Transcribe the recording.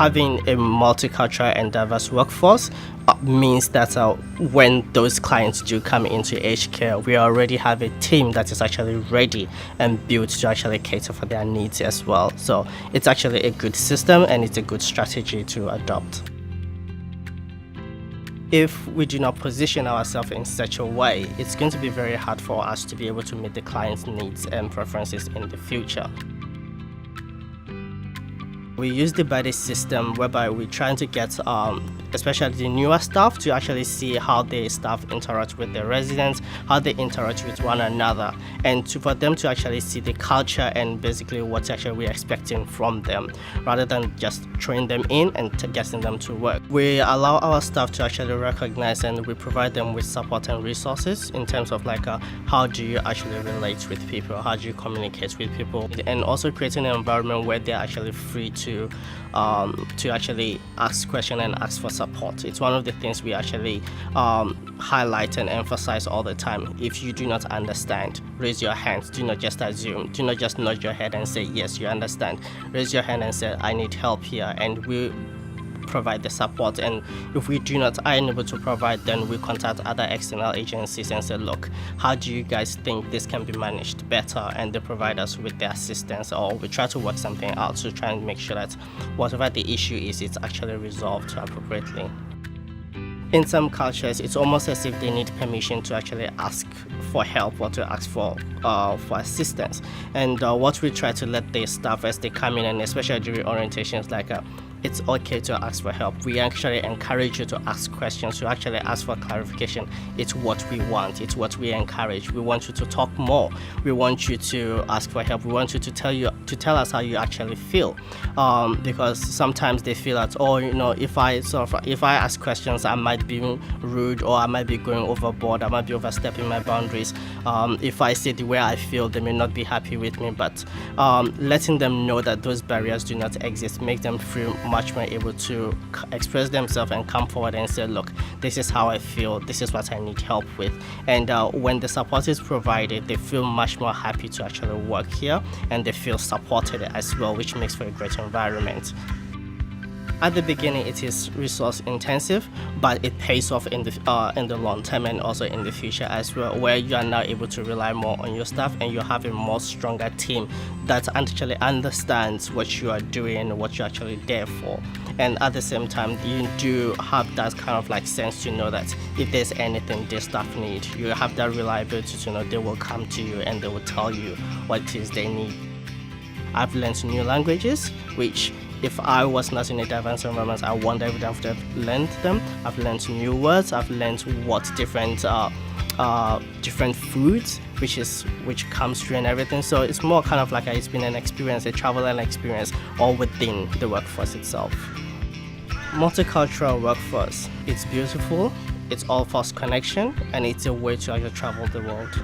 having a multicultural and diverse workforce means that when those clients do come into aged care, we already have a team that is actually ready and built to actually cater for their needs as well. So it's actually a good system and it's a good strategy to adopt. If we do not position ourselves in such a way, it's going to be very hard for us to be able to meet the client's needs and preferences in the future. We use the buddy system whereby we're trying to get especially the newer staff to actually see how their staff interact with the residents, how they interact with one another, and for them to actually see the culture and basically what actually we're expecting from them, rather than just throwing them in and getting them to work. We allow our staff to actually recognize, and we provide them with support and resources in terms of how do you actually relate with people, how do you communicate with people, and also creating an environment where they're actually free to actually ask questions and ask for support. It's one of the things we actually highlight and emphasize all the time. If you do not understand, raise your hands. Do not just assume. Do not just nod your head and say, yes, you understand. Raise your hand and say, I need help here, and we provide the support. And if we do not are unable to provide, then we contact other external agencies and say, look, how do you guys think this can be managed better? And they provide us with the assistance, or we try to work something out to try and make sure that whatever the issue is, it's actually resolved appropriately. In some cultures, it's almost as if they need permission to actually ask for help or to ask for assistance. And what we try to let the staff as they come in, and especially during orientations, it's okay to ask for help. We actually encourage you to ask questions, to actually ask for clarification. It's what we want. It's what we encourage. We want you to talk more. We want you to ask for help. We want you to tell us how you actually feel, because sometimes they feel that, if I ask questions, I might be rude, or I might be going overboard. I might be overstepping my boundaries. If I say the way I feel, they may not be happy with me. But letting them know that those barriers do not exist, make them feel much more able to express themselves and come forward and say, look, this is how I feel, this is what I need help with. And when the support is provided, they feel much more happy to actually work here, and they feel supported as well, which makes for a great environment. At the beginning, it is resource intensive, but it pays off in the long term and also in the future as well, where you are now able to rely more on your staff, and you have a more stronger team that actually understands what you are doing, what you're actually there for. And at the same time, you do have that kind of sense to know that if there's anything the staff need, you have that reliability to know they will come to you and they will tell you what it is they need. I've learned new languages, which if I was not in a diverse environment, I wonder if I would have learned them. I've learned new words. I've learned what different foods, which comes through and everything. So it's more kind of it's been an experience, a travel and experience, all within the workforce itself. Multicultural workforce. It's beautiful. It's all force connection, and it's a way to actually travel the world.